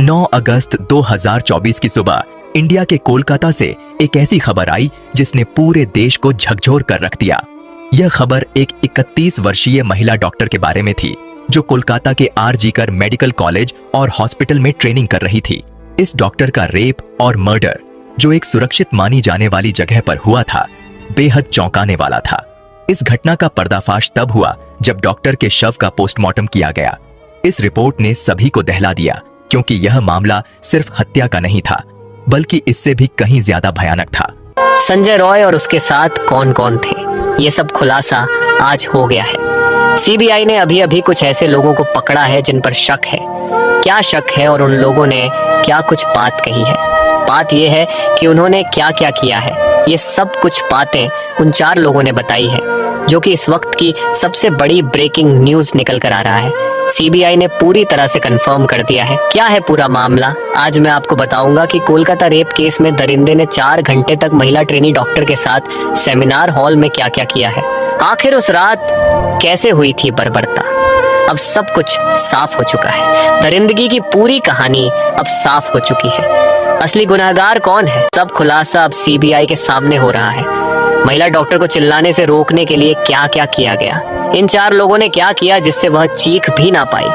9 अगस्त 2024 की सुबह इंडिया के कोलकाता से एक ऐसी खबर आई जिसने पूरे देश को झकझोर कर रख दिया। यह खबर एक 31 वर्षीय महिला डॉक्टर के बारे में थी जो कोलकाता के आर.जी.कर मेडिकल कॉलेज और हॉस्पिटल में ट्रेनिंग कर रही थी। इस डॉक्टर का रेप और मर्डर, जो एक सुरक्षित मानी जाने वाली जगह पर हुआ था, बेहद चौंकाने वाला था। इस घटना का पर्दाफाश तब हुआ जब डॉक्टर के शव का पोस्टमार्टम किया गया। इस रिपोर्ट ने सभी को दहला दिया, क्योंकि यह मामला सिर्फ हत्या का नहीं था, बल्कि इससे भी कहीं ज्यादा भयानक था। संजय रॉय और उसके साथ कौन कौन थे, ये सब खुलासा आज हो गया है। सीबीआई ने अभी अभी कुछ ऐसे लोगों को पकड़ा है जिन पर शक है। क्या शक है और उन लोगों ने क्या कुछ बात कही है? बात यह है कि उन्होंने क्या क्या किया है। ये सब कुछ बातें उन 4 लोगों ने बताई है, जो कि इस वक्त की सबसे बड़ी ब्रेकिंग न्यूज निकल कर आ रहा है। सीबीआई ने पूरी तरह से कंफर्म कर दिया है। क्या है पूरा मामला, आज मैं आपको बताऊंगा कि कोलकाता रेप केस में दरिंदे ने 4 घंटे तक महिला ट्रेनी डॉक्टर के साथ सेमिनार हॉल में क्या क्या किया है। आखिर उस रात कैसे हुई थी बर्बरता। अब सब कुछ साफ हो चुका है। दरिंदगी की पूरी कहानी अब साफ हो चुकी है। असली गुनहगार कौन है, सब खुलासा अब सीबीआई के सामने हो रहा है। महिला डॉक्टर को चिल्लाने से रोकने के लिए क्या क्या किया गया, इन 4 लोगों ने क्या किया जिससे वह चीख भी ना पाई,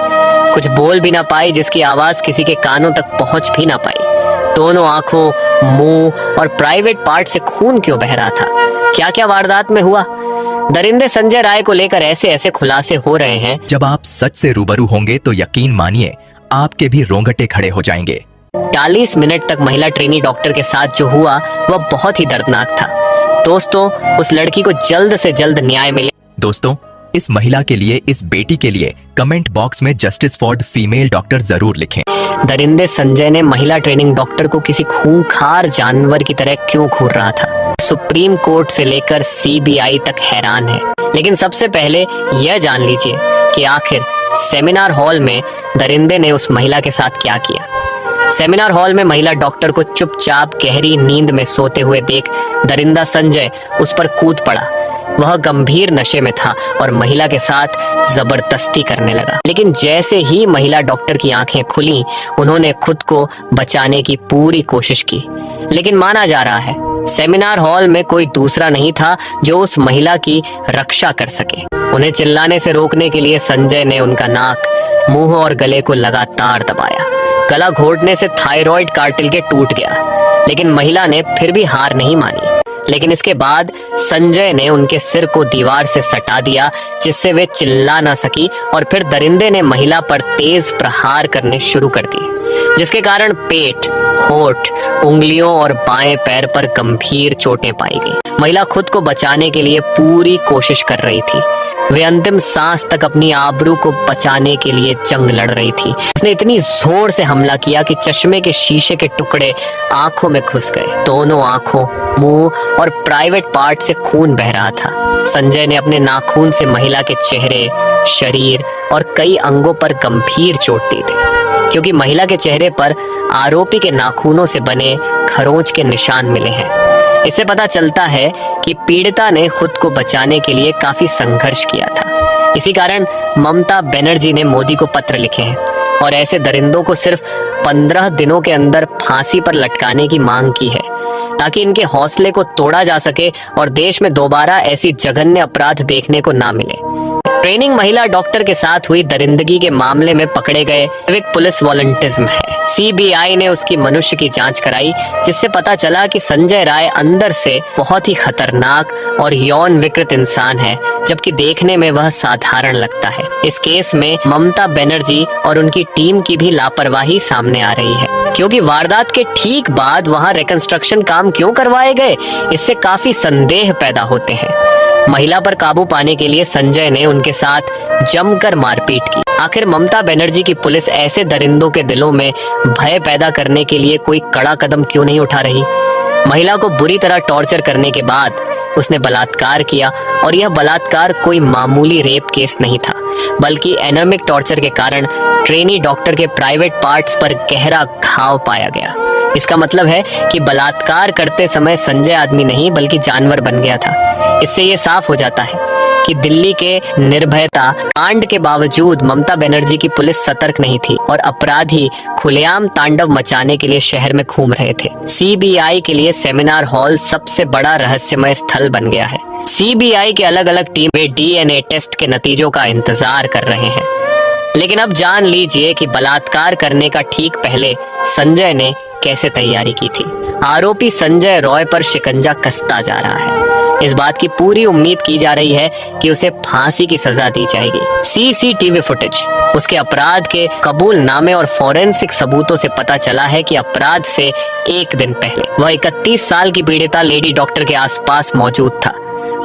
कुछ बोल भी ना पाई, जिसकी आवाज किसी के कानों तक पहुंच भी ना पाई। दोनों आंखों, मुंह और प्राइवेट पार्ट से खून क्यों बह रहा था, क्या क्या वारदात में हुआ। दरिंदे संजय राय को लेकर ऐसे ऐसे खुलासे हो रहे हैं। जब आप सच से रूबरू होंगे तो यकीन मानिए आपके भी रोंगटे खड़े हो जाएंगे। 40 मिनट तक महिला ट्रेनी डॉक्टर के साथ जो हुआ वह बहुत ही दर्दनाक था। दोस्तों, उस लड़की को जल्द से जल्द न्याय मिले। दोस्तों, इस महिला के लिए, इस बेटी के लिए कमेंट बॉक्स में justice for the female doctor जरूर लिखें। दरिंदे संजय ने महिला ट्रेनिंग डॉक्टर को किसी खूंखार जानवर की तरह क्यों घूर रहा था। सुप्रीम कोर्ट से लेकर सीबीआई तक हैरान है। लेकिन सबसे पहले यह जान लीजिए कि आखिर सेमिनार हॉल में दरिंदे ने उस महिला के साथ क्या किया। सेमिनार हॉल में महिला डॉक्टर को चुपचाप गहरी नींद में सोते हुए देख दरिंदा संजय उस पर कूद पड़ा। वह गंभीर नशे में था और महिला के साथ जबरदस्ती करने लगा। लेकिन जैसे ही महिला डॉक्टर की आंखें खुली, उन्होंने खुद को बचाने की पूरी कोशिश की। लेकिन माना जा रहा है सेमिनार हॉल में कोई दूसरा नहीं था जो उस महिला की रक्षा कर सके। उन्हें चिल्लाने से रोकने के लिए संजय ने उनका नाक, मुंह और गले को लगातार दबाया। गला घोटने से थायराइड कार्टिलेज टूट गया, लेकिन महिला ने फिर भी हार नहीं मानी। लेकिन इसके बाद संजय ने उनके सिर को दीवार से सटा दिया, जिससे वे चिल्ला ना सकी, और फिर दरिंदे ने महिला पर तेज प्रहार करने शुरू कर दिए, जिसके कारण पेट, होठ, उंगलियों और बाएं पैर पर गंभीर चोटें पाई गई। महिला खुद को बचाने के लिए पूरी कोशिश कर रही थी। वे अंतिम सांस तक अपनी आबरू को बचाने के लिए जंग लड़ रही थी। उसने इतनी जोर से हमला किया कि चश्मे के शीशे के टुकड़े आंखों में घुस गए। दोनों आंखों, मुंह और प्राइवेट पार्ट से खून बह रहा था। संजय ने अपने नाखून से महिला के चेहरे, शरीर और कई अंगों पर गंभीर चोट दी थी, क्योंकि महिला के चेहरे पर आरोपी के नाखूनों से बने खरोंच के निशान मिले हैं। इससे पता चलता है कि पीड़िता ने खुद को बचाने के लिए काफी संघर्ष किया था। इसी कारण ममता बनर्जी ने मोदी को पत्र लिखे हैं और ऐसे दरिंदों को सिर्फ 15 दिनों के अंदर फांसी पर लटकाने की मांग की है, ताकि इनके हौसले को तोड़ा जा सके और देश में दोबारा ऐसी जघन्य अपराध देखने को ना मिले। ट्रेनिंग महिला डॉक्टर के साथ हुई दरिंदगी के मामले में पकड़े गए सिविक पुलिस वॉलंटिज्म है। सीबीआई ने उसकी मनुष्य की जांच कराई, जिससे पता चला कि संजय राय अंदर से बहुत ही खतरनाक और यौन विकृत इंसान है, जबकि देखने में वह साधारण लगता है। इस केस में ममता बनर्जी और उनकी टीम की भी लापरवाही सामने आ रही है, क्योंकि वारदात के ठीक बाद वहां रिकंस्ट्रक्शन काम क्यों करवाए गए, इससे काफी संदेह पैदा होते हैं। महिला पर काबू पाने के लिए संजय ने उनके साथ जमकर मारपीट की। आखिर ममता बनर्जी की पुलिस ऐसे दरिंदों के दिलों में भय पैदा करने के लिए कोई कड़ा कदम क्यों नहीं उठा रही। महिला को बुरी तरह टॉर्चर करने के बाद उसने बलात्कार किया, और यह बलात्कार कोई मामूली रेप केस नहीं था, बल्कि एनामिक टॉर्चर के कारण ट्रेनी डॉक्टर के प्राइवेट पार्ट्स पर गहरा घाव पाया गया। इसका मतलब है कि बलात्कार करते समय संजय आदमी नहीं बल्कि जानवर बन गया था। इससे ये साफ हो जाता है कि दिल्ली के निर्भयता कांड के बावजूद ममता बनर्जी की पुलिस सतर्क नहीं थी और अपराधी खुलेआम तांडव मचाने के लिए शहर में घूम रहे थे। सीबीआई के लिए सेमिनार हॉल सबसे बड़ा रहस्यमय स्थल बन गया है। सीबीआई के अलग अलग टीम वे डीएनए टेस्ट के नतीजों का इंतजार कर रहे हैं। लेकिन अब जान लीजिए कि बलात्कार करने का ठीक पहले संजय ने कैसे तैयारी की थी। आरोपी संजय रॉय पर शिकंजा कसता जा रहा है। इस बात की पूरी उम्मीद की जा रही है कि उसे फांसी की सजा दी जाएगी। सीसीटीवी फुटेज, उसके अपराध के कबूलनामे और फॉरेंसिक सबूतों से पता चला है कि अपराध से एक दिन पहले वह 31 साल की पीड़िता लेडी डॉक्टर के आसपास मौजूद था।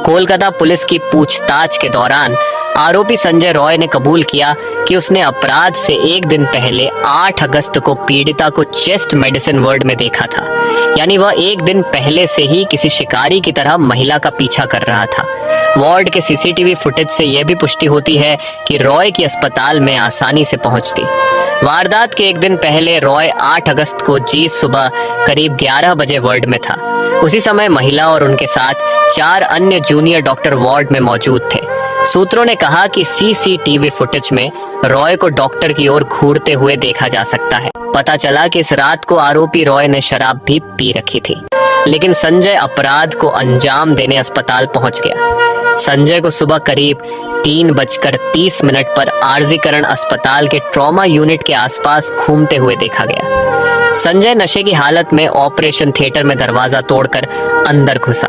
कोलकाता पुलिस की पूछताछ के दौरान आरोपी संजय रॉय ने कबूल किया कि उसने अपराध से एक दिन पहले 8 अगस्त को पीड़िता को चेस्ट मेडिसिन वार्ड में देखा था। यानी वह एक दिन पहले से ही किसी शिकारी की तरह महिला का पीछा कर रहा था। वार्ड के सीसीटीवी फुटेज से यह भी पुष्टि होती है कि रॉय की अस्पताल में आसानी से पहुंचती। वारदात के एक दिन पहले रॉय 8 अगस्त को सुबह करीब 11 बजे वार्ड में था। उसी समय महिला और उनके साथ 4 अन्य जूनियर डॉक्टर वार्ड में मौजूद थे। सूत्रों ने कहा कि सीसीटीवी फुटेज में रॉय को डॉक्टर की ओर घूरते हुए देखा जा सकता है। पता चला कि इस रात को आरोपी रॉय ने शराब भी पी रखी थी। लेकिन संजय अपराध को अंजाम देने अस्पताल पहुंच गया। संजय को सुबह करीब 3:30 पर आरजीकरण अस्पताल के ट्रॉमा यूनिट के आसपास घूमते हुए देखा गया। संजय नशे की हालत में ऑपरेशन थिएटर में दरवाजा तोड़कर अंदर घुसा।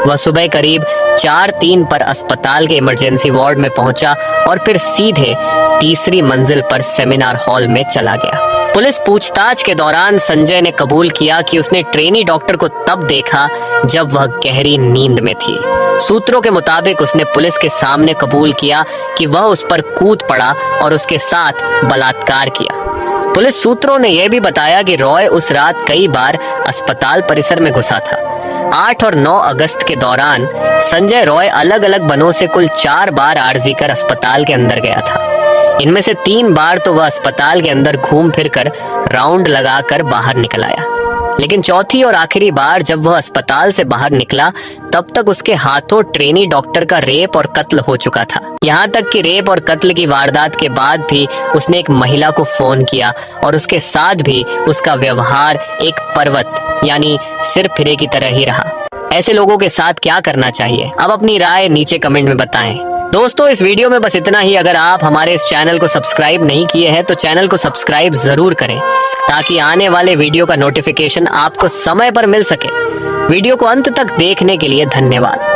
वह सुबह करीब 4:03 पर अस्पताल के इमरजेंसी वार्ड में पहुंचा और फिर सीधे तीसरी मंजिल पर सेमिनार हॉल में चला गया। पुलिस पूछताछ के दौरान संजय ने कबूल किया कि उसने ट्रेनी डॉक्टर को तब देखा जब वह गहरी नींद में थी। सूत्रों के मुताबिक उसने पुलिस के सामने कबूल किया कि वह उस पर कूद पड़ा और उसके साथ बलात्कार किया। पुलिस सूत्रों ने यह भी बताया कि रॉय उस रात कई बार अस्पताल परिसर में घुसा था। 8 और 9 अगस्त के दौरान संजय रॉय अलग अलग बनों से कुल 4 बार आरजी कर अस्पताल के अंदर गया था। इनमें से 3 बार तो वह अस्पताल के अंदर घूम फिर कर राउंड लगाकर बाहर निकल आया। लेकिन चौथी और आखिरी बार जब वह अस्पताल से बाहर निकला तब तक उसके हाथों ट्रेनी डॉक्टर का रेप और कत्ल हो चुका था। यहाँ तक कि रेप और कत्ल की वारदात के बाद भी उसने एक महिला को फोन किया और उसके साथ भी उसका व्यवहार एक पर्वत यानी सिर फिरे की तरह ही रहा। ऐसे लोगों के साथ क्या करना चाहिए? अब अपनी राय नीचे कमेंट में बताएं। दोस्तों, इस वीडियो में बस इतना ही। अगर आप हमारे इस चैनल को सब्सक्राइब नहीं किए हैं तो चैनल को सब्सक्राइब जरूर करें ताकि आने वाले वीडियो का नोटिफिकेशन आपको समय पर मिल सके। वीडियो को अंत तक देखने के लिए धन्यवाद।